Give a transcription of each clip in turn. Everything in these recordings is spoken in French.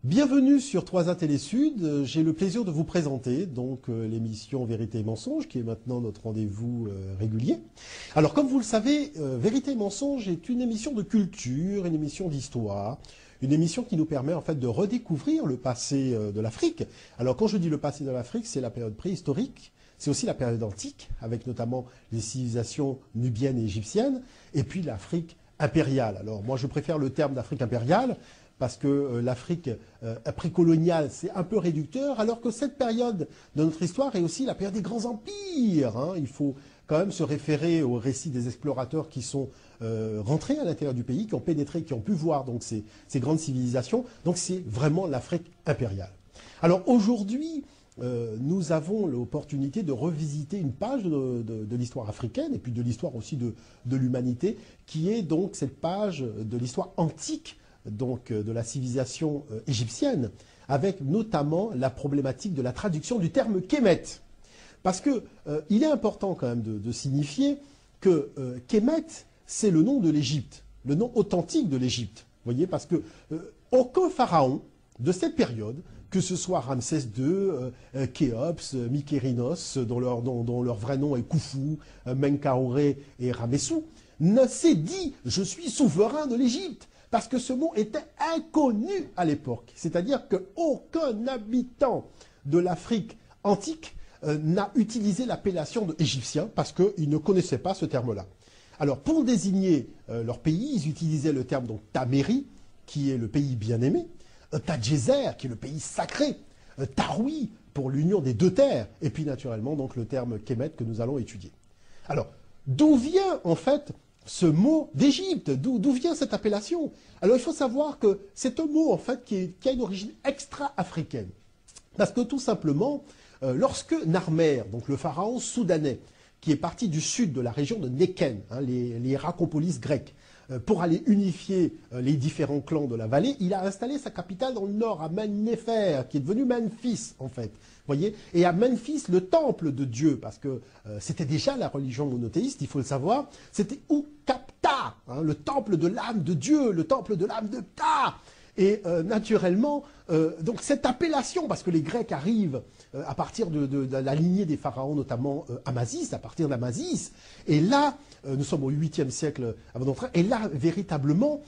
Bienvenue sur 3A Télé Sud. J'ai le plaisir de vous présenter donc l'émission Vérité et Mensonge, qui est maintenant notre rendez-vous régulier. Alors, comme vous le savez, Vérité et Mensonge est une émission de culture, une émission d'histoire, une émission qui nous permet en fait de redécouvrir le passé de l'Afrique. Alors, quand je dis le passé de l'Afrique, c'est la période préhistorique, c'est aussi la période antique, avec notamment les civilisations nubiennes et égyptiennes, et puis l'Afrique impériale. Alors, moi, je préfère le terme d'Afrique impériale, parce que l'Afrique précoloniale, c'est un peu réducteur, alors que cette période de notre histoire est aussi la période des grands empires. Il faut quand même se référer aux récits des explorateurs qui sont rentrés à l'intérieur du pays, qui ont pénétré, qui ont pu voir donc, ces grandes civilisations. Donc c'est vraiment l'Afrique impériale. Alors aujourd'hui, nous avons l'opportunité de revisiter une page de l'histoire africaine, et puis de l'histoire aussi de l'humanité, qui est donc cette page de l'histoire antique, donc de la civilisation égyptienne, avec notamment la problématique de la traduction du terme Kemet. Parce que il est important quand même de signifier que Kemet, c'est le nom de l'Égypte, le nom authentique de l'Égypte. Vous voyez, parce que aucun pharaon de cette période, que ce soit Ramsès II, Khéops, Mykérinos, dont leur vrai nom est Khufu, Menkaure et Ramessou, ne s'est dit « je suis souverain de l'Égypte ». Parce que ce mot était inconnu à l'époque. C'est-à-dire qu'aucun habitant de l'Afrique antique n'a utilisé l'appellation d'Égyptien parce qu'ils ne connaissaient pas ce terme-là. Alors, pour désigner leur pays, ils utilisaient le terme donc Taméri, qui est le pays bien-aimé, Tadjézer, qui est le pays sacré, Taroui, pour l'union des deux terres, et puis naturellement donc le terme Kemet que nous allons étudier. Alors, d'où vient en fait ce mot d'Égypte? D'où vient cette appellation? Alors il faut savoir que c'est un mot en fait qui a une origine extra-africaine. Parce que tout simplement, lorsque Narmer, donc le pharaon soudanais, qui est parti du sud de la région de Néken, les Hierakonpolis grecs, pour aller unifier les différents clans de la vallée, il a installé sa capitale dans le nord, à Men-Nefer, qui est devenu Memphis en fait. Voyez, et à Memphis, le temple de Dieu, parce que c'était déjà la religion monothéiste, il faut le savoir, c'était Ukapta, le temple de l'âme de Dieu, le temple de l'âme de Ptah. Et naturellement, donc cette appellation, parce que les Grecs arrivent à partir de la lignée des pharaons, notamment Amasis, à partir d'Amasis, et là, nous sommes au 8e siècle avant d'entrer, et là, véritablement,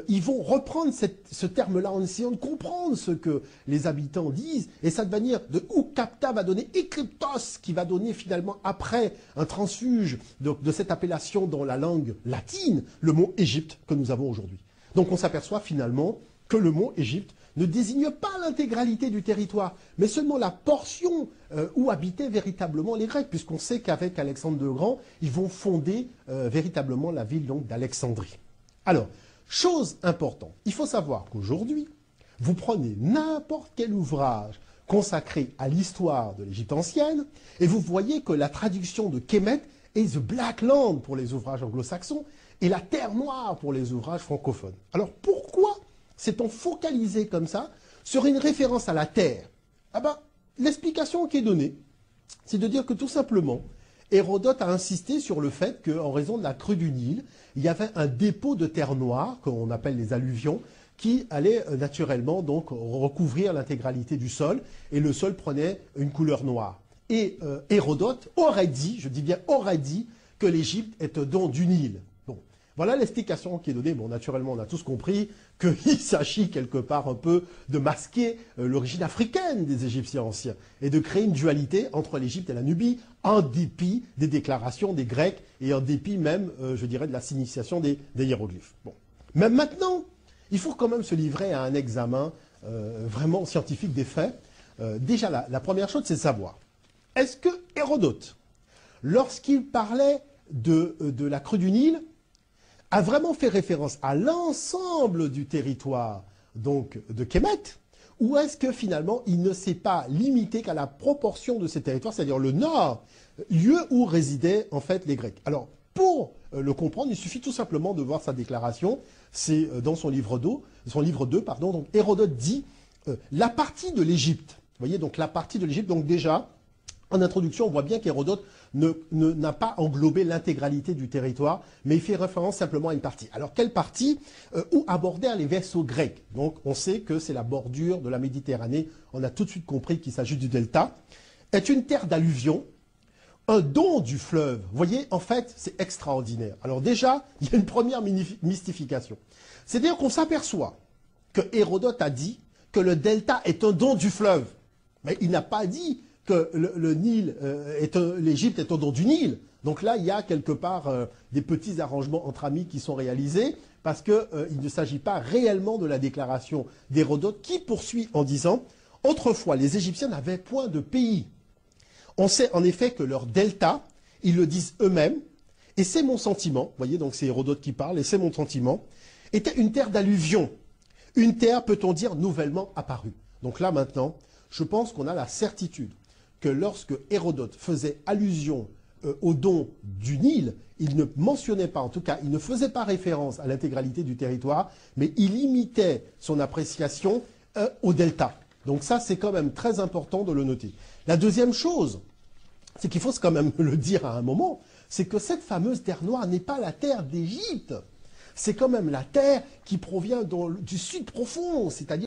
ils vont reprendre ce terme-là en essayant de comprendre ce que les habitants disent, et ça va venir de Ukapta va donner Ekryptos, qui va donner finalement après un transfuge de cette appellation dans la langue latine, le mot Égypte que nous avons aujourd'hui. Donc on s'aperçoit finalement que le mot Égypte ne désigne pas l'intégralité du territoire, mais seulement la portion où habitaient véritablement les Grecs, puisqu'on sait qu'avec Alexandre le Grand, ils vont fonder véritablement la ville d'Alexandrie. Alors, chose importante, il faut savoir qu'aujourd'hui, vous prenez n'importe quel ouvrage consacré à l'histoire de l'Égypte ancienne, et vous voyez que la traduction de Kemet est The Black Land pour les ouvrages anglo-saxons, et la terre noire pour les ouvrages francophones. Alors pourquoi s'est-on focalisé comme ça sur une référence à la terre? L'explication qui est donnée, c'est de dire que tout simplement, Hérodote a insisté sur le fait qu'en raison de la crue du Nil, il y avait un dépôt de terre noire, qu'on appelle les alluvions, qui allait naturellement donc recouvrir l'intégralité du sol, et le sol prenait une couleur noire. Et Hérodote aurait dit, je dis bien aurait dit, que l'Égypte est un don du Nil. Voilà l'explication qui est donnée. Bon, naturellement, on a tous compris qu'il s'agit quelque part un peu de masquer l'origine africaine des Égyptiens anciens et de créer une dualité entre l'Égypte et la Nubie, en dépit des déclarations des Grecs et en dépit même, je dirais, de la signification des hiéroglyphes. Bon. Mais maintenant, il faut quand même se livrer à un examen vraiment scientifique des faits. Déjà, la première chose, c'est de savoir, est-ce que Hérodote, lorsqu'il parlait de la crue du Nil, a vraiment fait référence à l'ensemble du territoire donc de Kemet, ou est-ce que finalement il ne s'est pas limité qu'à la proportion de ces territoires, c'est-à-dire le nord, lieu où résidaient en fait les Grecs? Alors pour le comprendre, il suffit tout simplement de voir sa déclaration, c'est dans son livre 2, donc Hérodote dit la partie de l'Égypte, vous voyez, donc la partie de l'Égypte, donc déjà En introduction, on voit bien qu'Hérodote n'a pas englobé l'intégralité du territoire, mais il fait référence simplement à une partie. Alors, quelle partie? Où abordèrent les vaisseaux grecs. Donc, on sait que c'est la bordure de la Méditerranée. On a tout de suite compris qu'il s'agit du delta. Est une terre d'alluvion, un don du fleuve. Vous voyez, en fait, c'est extraordinaire. Alors déjà, il y a une première mystification. C'est-à-dire qu'on s'aperçoit que Hérodote a dit que le delta est un don du fleuve. Mais il n'a pas dit que le Nil l'Égypte est au don du Nil. Donc là, il y a quelque part des petits arrangements entre amis qui sont réalisés parce qu'il ne s'agit pas réellement de la déclaration d'Hérodote qui poursuit en disant « Autrefois, les Égyptiens n'avaient point de pays. On sait en effet que leur delta, ils le disent eux-mêmes, et c'est mon sentiment, vous voyez, donc c'est Hérodote qui parle, et c'est mon sentiment, était une terre d'alluvion. Une terre, peut-on dire, nouvellement apparue. » Donc là, maintenant, je pense qu'on a la certitude que lorsque Hérodote faisait allusion au don du Nil, il ne mentionnait pas, en tout cas, il ne faisait pas référence à l'intégralité du territoire, mais il limitait son appréciation au delta. Donc ça, c'est quand même très important de le noter. La deuxième chose, c'est qu'il faut quand même le dire à un moment, c'est que cette fameuse terre noire n'est pas la terre d'Égypte. C'est quand même la terre qui provient du sud profond, c'est-à-dire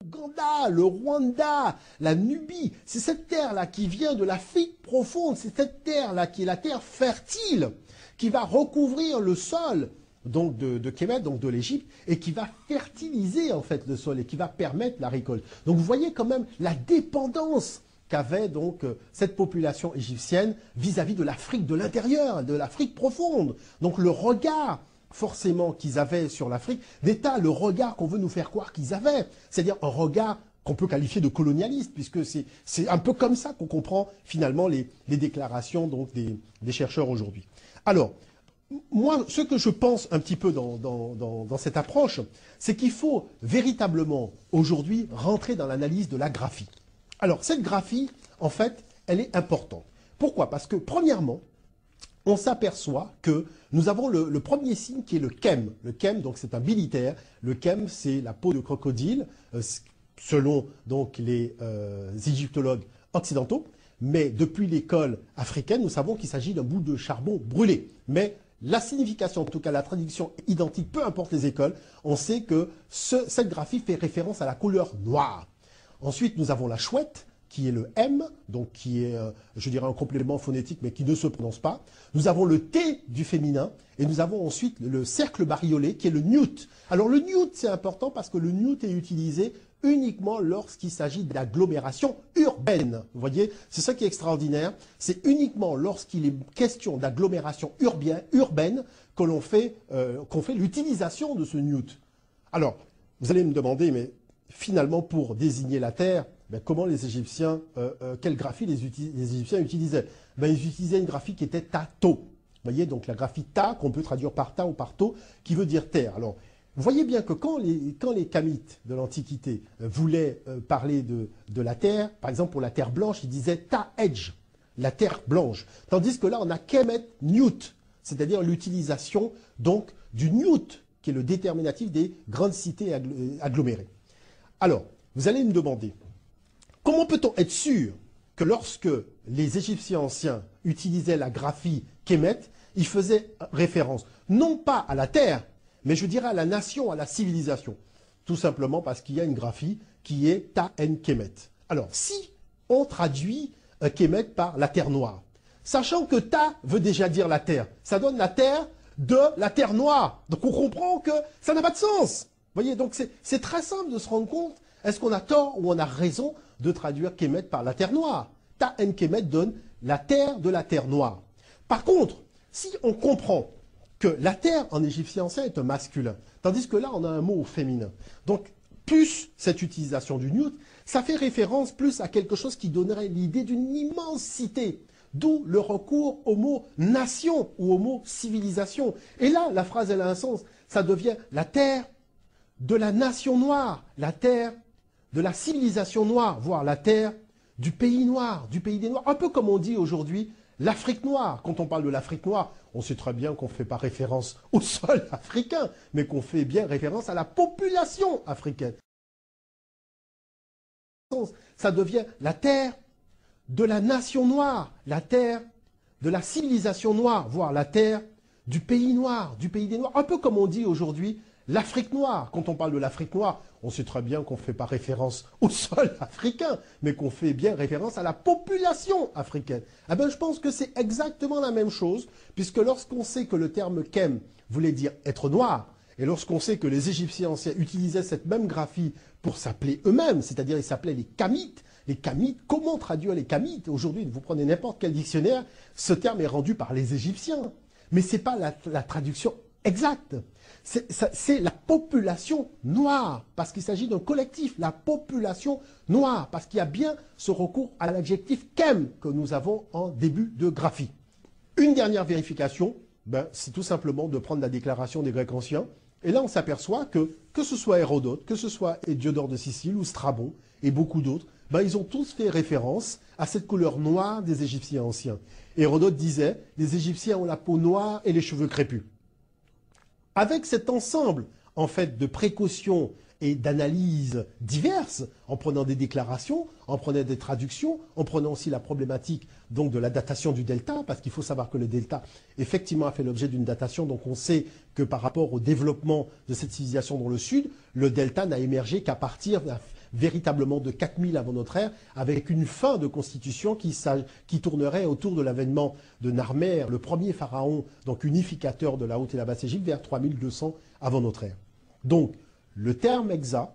l'Ouganda, le Rwanda, la Nubie. C'est cette terre-là qui vient de l'Afrique profonde. C'est cette terre-là qui est la terre fertile, qui va recouvrir le sol donc de Kémet, donc de l'Égypte, et qui va fertiliser en fait le sol et qui va permettre la récolte. Donc vous voyez quand même la dépendance qu'avait donc cette population égyptienne vis-à-vis de l'Afrique de l'intérieur, de l'Afrique profonde. Donc le regard forcément qu'ils avaient sur l'Afrique n'est pas le regard qu'on veut nous faire croire qu'ils avaient. C'est-à-dire un regard qu'on peut qualifier de colonialiste, puisque c'est un peu comme ça qu'on comprend finalement les déclarations donc, des chercheurs aujourd'hui. Alors, moi, ce que je pense un petit peu dans cette approche, c'est qu'il faut véritablement aujourd'hui rentrer dans l'analyse de la graphie. Alors, cette graphie, en fait, elle est importante. Pourquoi? Parce que, premièrement, on s'aperçoit que nous avons le premier signe qui est le kem. Le kem, donc, c'est un bilitaire. Le kem, c'est la peau de crocodile, selon donc, les égyptologues occidentaux. Mais depuis l'école africaine, nous savons qu'il s'agit d'un bout de charbon brûlé. Mais la signification, en tout cas la traduction identique, peu importe les écoles, on sait que cette graphie fait référence à la couleur noire. Ensuite, nous avons la chouette, qui est le M, donc qui est, je dirais, un complément phonétique, mais qui ne se prononce pas. Nous avons le T du féminin, et nous avons ensuite le cercle bariolé, qui est le newt. Alors le newt, c'est important parce que le newt est utilisé uniquement lorsqu'il s'agit d'agglomération urbaine. Vous voyez, c'est ça qui est extraordinaire. C'est uniquement lorsqu'il est question d'agglomération urbaine que l'on fait, qu'on fait l'utilisation de ce newt. Alors, vous allez me demander, mais finalement, pour désigner la Terre, ben, comment les Égyptiens, quelle graphie les Égyptiens utilisaient? Ben, ils utilisaient une graphie qui était ta-to. Vous voyez, donc la graphie ta, qu'on peut traduire par ta ou par to, qui veut dire terre. Alors, vous voyez bien que quand les Kamites de l'Antiquité voulaient parler de la terre, par exemple pour la terre blanche, ils disaient ta-edge, la terre blanche. Tandis que là, on a kemet newt, c'est-à-dire l'utilisation donc du newt, qui est le déterminatif des grandes cités agglomérées. Alors, vous allez me demander, comment peut-on être sûr que lorsque les Égyptiens anciens utilisaient la graphie Kemet, ils faisaient référence non pas à la terre, mais je dirais à la nation, à la civilisation. Tout simplement parce qu'il y a une graphie qui est Ta-en-Kemet. Alors, si on traduit Kemet par la terre noire, sachant que Ta veut déjà dire la terre, ça donne la terre de la terre noire. Donc on comprend que ça n'a pas de sens. Vous voyez, donc c'est très simple de se rendre compte, est-ce qu'on a tort ou on a raison de traduire Kemet par la terre noire? Ta-en-Kemet donne la terre de la terre noire. Par contre, si on comprend que la terre en égyptien ancien est un masculin, tandis que là on a un mot au féminin. Donc plus cette utilisation du newt, ça fait référence plus à quelque chose qui donnerait l'idée d'une immensité, d'où le recours au mot nation ou au mot civilisation. Et là, la phrase elle a un sens, ça devient la terre de la nation noire, la terre de la civilisation noire, voire la terre du pays noir, du pays des noirs, un peu comme on dit aujourd'hui l'Afrique noire. Quand on parle de l'Afrique noire, on sait très bien qu'on ne fait pas référence au sol africain, mais qu'on fait bien référence à la population africaine. Ça devient la terre de la nation noire, la terre de la civilisation noire, voire la terre du pays noir, du pays des Noirs. Un peu comme on dit aujourd'hui l'Afrique noire. Quand on parle de l'Afrique noire, on sait très bien qu'on ne fait pas référence au sol africain, mais qu'on fait bien référence à la population africaine. Eh bien, je pense que c'est exactement la même chose, puisque lorsqu'on sait que le terme Kem voulait dire être noir, et lorsqu'on sait que les Égyptiens anciens utilisaient cette même graphie pour s'appeler eux-mêmes, c'est-à-dire ils s'appelaient les Kamites. Les Kamites, comment traduire les Kamites? Aujourd'hui, vous prenez n'importe quel dictionnaire, ce terme est rendu par les Égyptiens. Mais ce n'est pas la traduction exacte. C'est la population noire, parce qu'il s'agit d'un collectif, la population noire, parce qu'il y a bien ce recours à l'adjectif Kem que nous avons en début de graphie. Une dernière vérification, c'est tout simplement de prendre la déclaration des Grecs anciens. Et là, on s'aperçoit que ce soit Hérodote, que ce soit Diodore de Sicile ou Strabon et beaucoup d'autres, ils ont tous fait référence à cette couleur noire des Égyptiens anciens. Hérodote disait « Les Égyptiens ont la peau noire et les cheveux crépus ». Avec cet ensemble, en fait, de précautions et d'analyses diverses, en prenant des déclarations, en prenant des traductions, en prenant aussi la problématique donc de la datation du delta, parce qu'il faut savoir que le delta, effectivement, a fait l'objet d'une datation. Donc on sait que par rapport au développement de cette civilisation dans le sud, le delta n'a émergé qu'à partir véritablement de 4000 avant notre ère, avec une fin de constitution qui tournerait autour de l'avènement de Narmer, le premier pharaon, donc unificateur de la Haute et la Basse Égypte, vers 3200 avant notre ère. Donc, le terme exact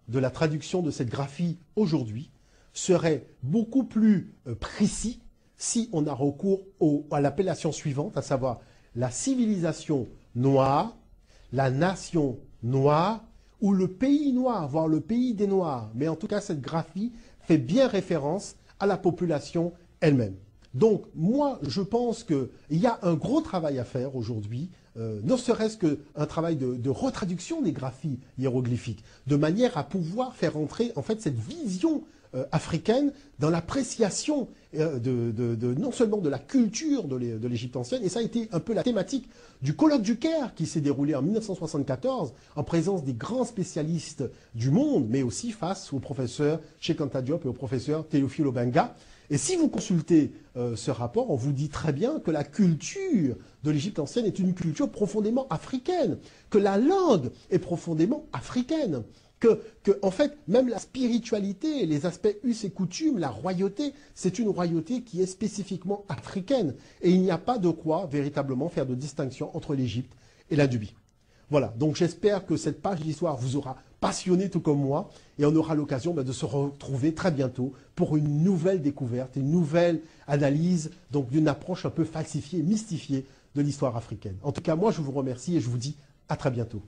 de la traduction de cette graphie aujourd'hui serait beaucoup plus précis si on a recours à l'appellation suivante, à savoir la civilisation noire, la nation noire, ou le pays noir, voire le pays des Noirs. Mais en tout cas, cette graphie fait bien référence à la population elle-même. Donc, moi, je pense qu'il y a un gros travail à faire aujourd'hui, ne serait-ce qu'un travail de retraduction des graphies hiéroglyphiques, de manière à pouvoir faire entrer, en fait, cette vision africaine dans l'appréciation non seulement de la culture de l'Égypte ancienne, et ça a été un peu la thématique du colloque du Caire qui s'est déroulé en 1974 en présence des grands spécialistes du monde, mais aussi face au professeur Cheikh Anta Diop et au professeur Théophile Obenga. Et si vous consultez ce rapport, on vous dit très bien que la culture de l'Égypte ancienne est une culture profondément africaine, que la langue est profondément africaine, en fait, même la spiritualité, les aspects us et coutumes, la royauté, c'est une royauté qui est spécifiquement africaine. Et il n'y a pas de quoi véritablement faire de distinction entre l'Égypte et la Nubie. Voilà, donc j'espère que cette page d'histoire vous aura passionné tout comme moi, et on aura l'occasion de se retrouver très bientôt pour une nouvelle découverte, une nouvelle analyse, donc d'une approche un peu falsifiée, mystifiée de l'histoire africaine. En tout cas, moi je vous remercie et je vous dis à très bientôt.